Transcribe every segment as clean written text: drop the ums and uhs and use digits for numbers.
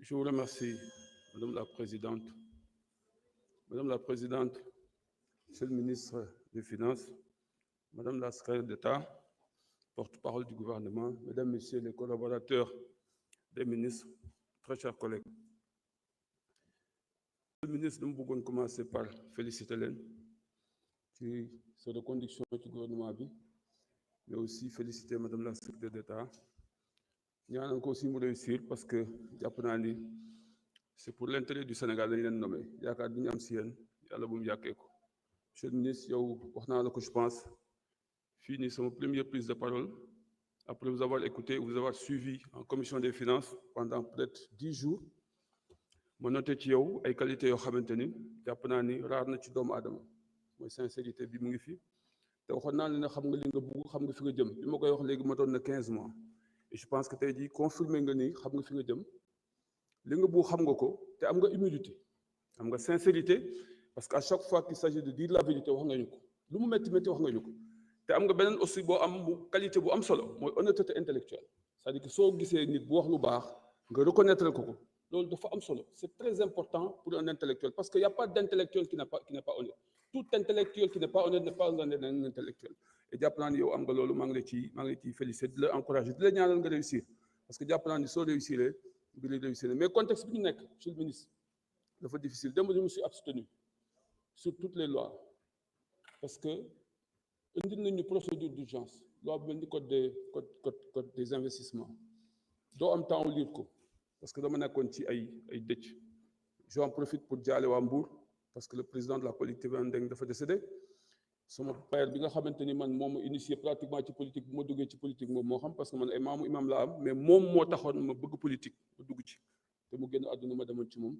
Je vous remercie, Madame la Présidente. Madame la Présidente, Monsieur le Ministre des Finances, Madame la Secrétaire d'État, porte-parole du gouvernement, Mesdames, Messieurs les collaborateurs des ministres, très chers collègues. Monsieur le ministre, nous voulons commencer par féliciter leen ci sa reconduction du gouvernement bi, mais aussi féliciter Madame la Secrétaire d'État. ñaanal ko aussi mu réussir parce que jàpp naa ni c'est pour l'intérêt du Sénégal lañ leen nommé yaakaar bi ñu am si yéen yàlla bu mu yàqee ko. Monsieur le ministre, yow wax naa la ko je pense fii nii sama première prise de parole après vous avoir écouté, vous avoir suivi en commission des finances pendant peut-être 10 jours ma noté ci yow ay qualités yoo xamante ni jàpp naa ni raar na ci doomu aadama mooy sincérité bi mu ngi fi te waxoon naa leen ne xam nga li nga bugg xam nga fi nga jëm bi ma koy wax léegi ma doon na 15 mois et je pense que tey jii confirmé nga ni xam nga fi nga jëm li nga bugg xam nga ko te am nga humilité am nga sincérité parce que à chaque fois qu'il s'agit de dire la vérité wax nga ñu ko lu mu métti métti wax nga ñu ko te am nga beneen aussi boo am bu qualité bu am solo mooy honnêteté intellectuelle c'est-à-dire que soo gisee nit bu wax lu baax nga reconnaître ko loolu dafa am solo c'est très important pour un intellectuel parce que y a pas d'intellectuel qui n'est pas honnête tout intellectuel qui n'est pas honnête n'est pas un intellectuel et jàpp naa ni yow am nga loolu maa ngi lay ciy féliciter di la encourager di la ñaanal nga réussir parce que jàpp naa ni soo réussir mbir yi réussir mais contexte bi ñu nekk monsieur le ministre dafa difficile démb je me suis abstenu sur toutes les lois parce que indi nañu procédure d'urgence loi bu mel ni code des investissements doo am temps lire ko parce que dama nekkoon ci ay dëcc j'en profite pour jaale waa Mbour parce que le président de la collectivité Ndeng dafa décédé sama père bi nga xamante ni man moom ma initié pratiquement ci politique bu ma duggee ci politique moom moo xam parce que man ay maamu imam la am mais moom moo taxoon ma bëgg politique ma dugg ci te mu génn àdduna ma demoon ci moom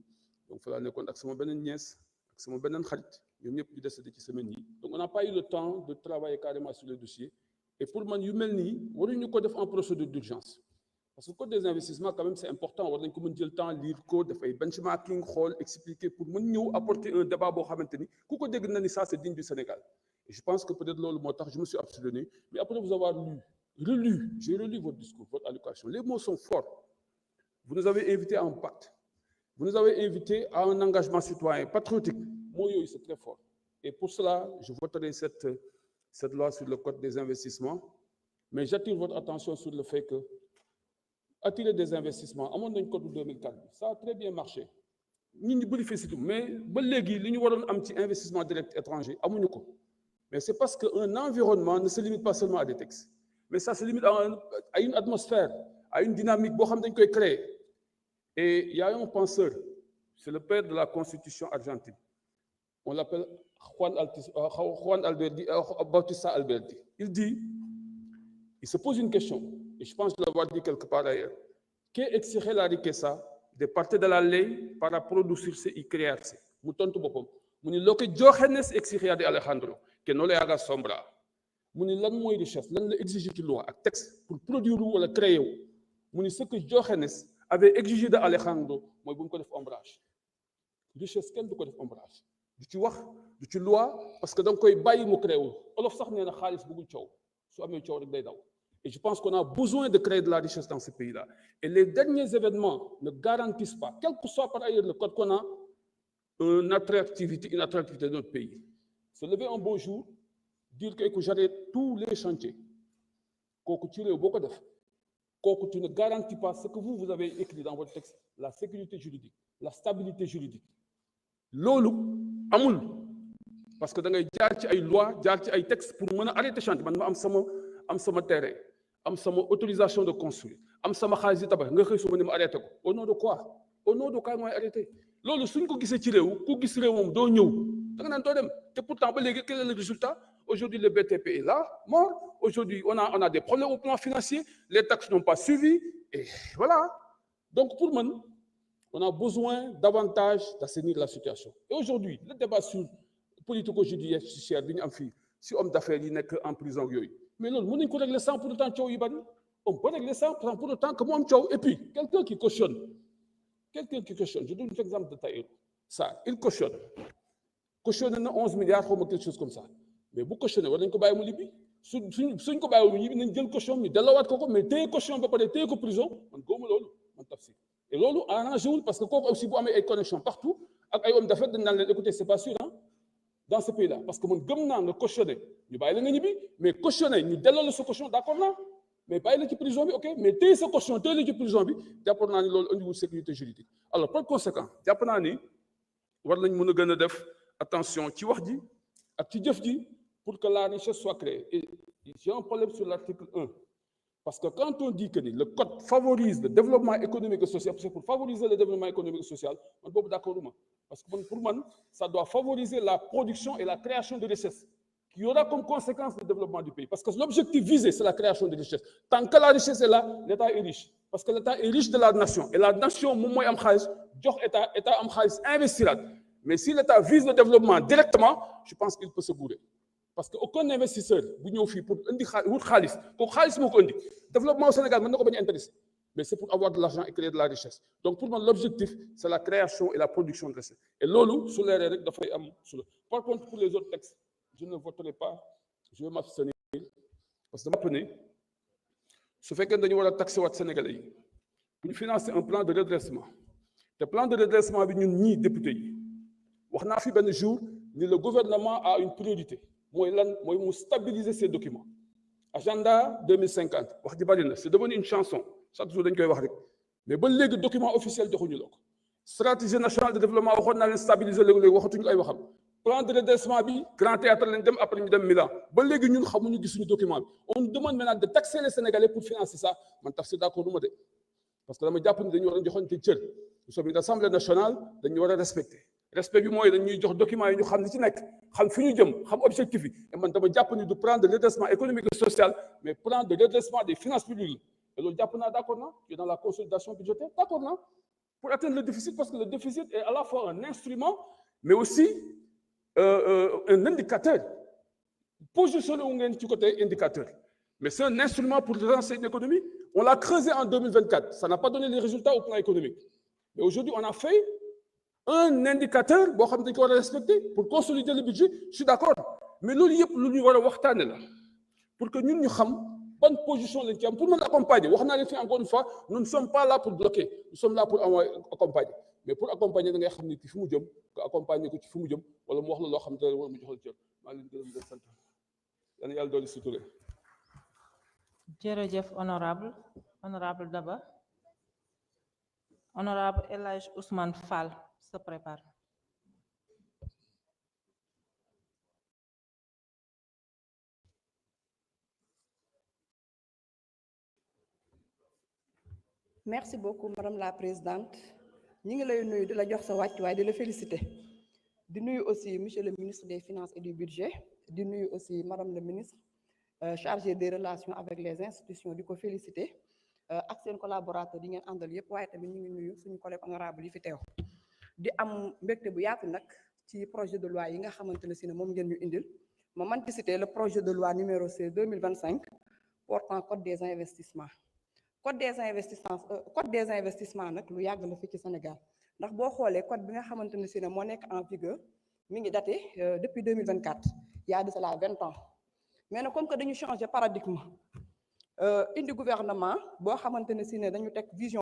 donc fa laa nekkoon ak sama beneen nièce ak sama beneen xarit ñoom ñëpp ñu décédé ci semaine yi donc on n'a pas eu le temps de travailler carrément sur le dossier et pour man yu mel nii waruñu ko def en procédure d'urgence parce que code des investissements quand même c'est important war nañ ko mën jël temps lire ko def ay benchmarking xool expliquer pour mën ñëw apporter un débat boo xamante ni ku ko dégg na ni ça c'est digne du Sénégal et je pense que peut-être loolu moo tax je me suis abstenu mais après vous avoir relu j'ai relu votre discours votre allocution les mots sont forts vous nous avez invités à un pacte vous nous avez invités à un engagement citoyen patriotique mots yooyu c'est très fort et pour cela je voterai cette loi sur le code des investissements mais j'attire votre attention sur le fait que attirer des investissements amoon nañ code 2004 bi ça a très bien marché nit ñi bëri félicité mais ba léegi li ñu waroon am ci investissement direct étranger amuñu ko mais c'est parce que un environnement ne se limite pas seulement à des textes mais ça se limite à une atmosphère à une dynamique boo xam dañ koy créer et il y a un penseur c'est le père de la constitution argentine on l'appelle Juan Bautista Alberdi il se pose une question et je pense l'avoir dit quelque part ailleurs. ¿Qué exige la riqueza de parte de la ley para producirse y crearse? Mu tontu boppam mu ni lo que Diógenes exigía de Alejandro que no le haga sombra mu ni lan mooy richesse lan la exiger ci loi ak texte pour produire wala créer wu mu ni ce que Diógenes avait exigé de Alejandro mooy bu mu ko def ombrage richesse kenn du ko def ombrage du ci wax du ci loi parce que da nga koy bàyyi mu créé wu olof sax nee na xaalis bëggul coow su amee coow rek day daw. Et je pense qu'on a besoin de créer de la richesse dans ce pays-là. Et les derniers événements ne garantissent pas, quel que soit par ailleurs le code qu'on a, une attractivité de notre pays. Se lever un beau jour, dire que j'arrête tous les chantiers. Tu ne garantis pas ce que vous avez écrit dans votre texte, la sécurité juridique, la stabilité juridique. Lolo, amul. Parce que dans les lois, les textes pour arrêter le chantier, am sama terrain am sama autorisation de construire am sama xaalis tabax nga xëy su ma ne ma arrêté ko au nom de quoi mooy arrêté loolu suñ ko gisee ci réew ku gis réew moom doo ñëw da nga naan doo dem te pourtant ba léegi quel est le résultat aujourd'hui le BTP est là mort aujourd'hui on a des problèmes au plan financier les taxes n'ont pas suivi et voilà donc pour man on a besoin davantage d'assainir la situation et aujourd'hui le débat sur politico-judiciaire bi ñu am fii si homme d'affaires yi nekk en prison yooyu mais loolu mën nañu ko régler sans pour autant coow yu bari on peut régler ça pour autant que mu am coow et puis quelqu'un qui cautionne je donne un exemple de Tahirou Sarr il cautionne na 11 milliards xaw ma quelque chose comme ça mais bu cautionné war nañu ko bàyyi mu libbi suñ ko bàyyi mu libbi nañ jël caution ñu delloowaat ko mais téye caution ba pare téye ko prison man góobu loolu man Tafsir et loolu arrangé wul parce que kooku aussi bu amee ay connexion partout ak ay hommes d'affaires dañ naan leen écoutez c'est pas sûr hein dans ce pays là parce que man gëm naa nga cautionné ñu bàyyi la nga ñibbi mais cautionné ñu delloo la sa caution d'accord naa mais bàyyi la ci prison bi ok mais téye sa caution téye la ci prison bi jàpp naa ni loolu andiwul sécurité juridique alors par conséquent jàpp naa ni war nañ mën a gën a def attention ci wax ji ak ci jëf ji pour que la richesse soit créée et j'ai un problème sur l'article 1 parce que quand on dit que le code favorise le développement économique et social, c'est pour favoriser le développement économique et social, on ne peut pas d'accord. Parce que pour moi, ça doit favoriser la production et la création de richesses, qui aura comme conséquence le développement du pays. Parce que l'objectif visé, c'est la création de richesses. Tant que la richesse est là, l'État est riche. Parce que l'État est riche de la nation. Et la nation, l'État investira. Mais si l'État vise le développement directement, je pense qu'il peut se bourrer. Parce qu'aucun investisseur bu ñëw fii pour indi wut xaalis kooku xaalis moo ko indi développement au Sénégal mën na ko bañ a intéressé mais c'est pour avoir de l'argent et créer de la richesse donc pour moi l'objectif c'est la création et la production de richesse et loolu su leeree rek dafay am solo par contre pour les autres textes je ne voterai pas je vais m'abstenir parce que dama jàpp ne su fekkee dañu war a taxer waat Sénégalais yi bu ñu financer un plan de redressement te plan de redressement bi ñun ñii député yi wax naa fi benn jour ni le gouvernement a une priorité mooy lan mooy mu stabiliser ces documents agenda 2050 wax ji bari na c'est devenu une chanson chaque jour dañ koy wax rek mais ba léegi document officiel joxuñu la ko stratégie nationale de développement waxoon naa leen stabiliser léegi waxatuñu ay waxam plan de redressement bi grand théâtre lañ dem après ñu dem Milan ba léegi ñun xamuñu gisuñu document bi on demande maintenant de taxer les Sénégalais pour financer ça man tax si d'accord du ma de parce que dama jàpp ni dañu war a joxante cër nous sommes une assemblée nationale dañu war a respecter respect bi mooy dañuy jox documents yi ñu xam ni ci nekk xam fi ñu jëm xam objectif yi et man dama jàpp ni du plan de redressement économique et social mais plan de redressement des finances publiques et loolu jàpp naa d'accord na qui est dans la consolidation budgétaire d'accord na pour atteindre le déficit parce que le déficit est à la fois un instrument mais aussi un indicateur positionné wu ngeen ci côté indicateur mais c'est un instrument pour relancer une économie on l'a creusé en 2024 ça n'a pas donné les résultats au plan économique mais aujourd'hui on a fait un indicateur boo xam ne dañ ko war a respecter pour consolider le budget je suis d'accord mais loolu yëpp lu ñu war a waxtaane la pour que ñun ñu xam ban position lañ ci am pour mën accompagner wax naa leen fi encore une fois nous ne sommes pas là pour bloquer nous sommes là pour accompagner mais pour accompagner da ngay xam ni ci fi mu jëm nga accompagner ko ci fi mu jëm wala mu wax la loo xam ne wala mu jox la cër maa leen gërëm di sant yàlla yàlla dooli suturé. Jërëjëf honorable Daba honorable El Hadj Ousmane Fall se prépare. Merci beaucoup madame la présidente ñi ngi lay nuyu di la jox sa wàccuwaay di la féliciter di nuyu aussi monsieur le ministre des finances et du budget di nuyu aussi madame le ministre chargé des relations avec les institutions di ko féliciter ak seen collaborateurs yi ngeen àndal yëpp waaye tamit ñu ngi nuyu suñu collègue honorable yi fi teew di am mbégte bu yaatu nag ci projet de loi yi nga xamante ne si ne moom ngeen ñu indil ma man ci citer le projet de loi numéro 16 2025 portant code des investissements code des investissements nag lu yàgg la fi ci Sénégal ndax boo xoolee code bi nga xamante ne si ne moo nekk en vigueur mi ngi daté depuis 2024 il y a de cela 20 ans mais nag comme que dañu changer paradigme indi gouvernement boo xamante ne si ne dañu teg vision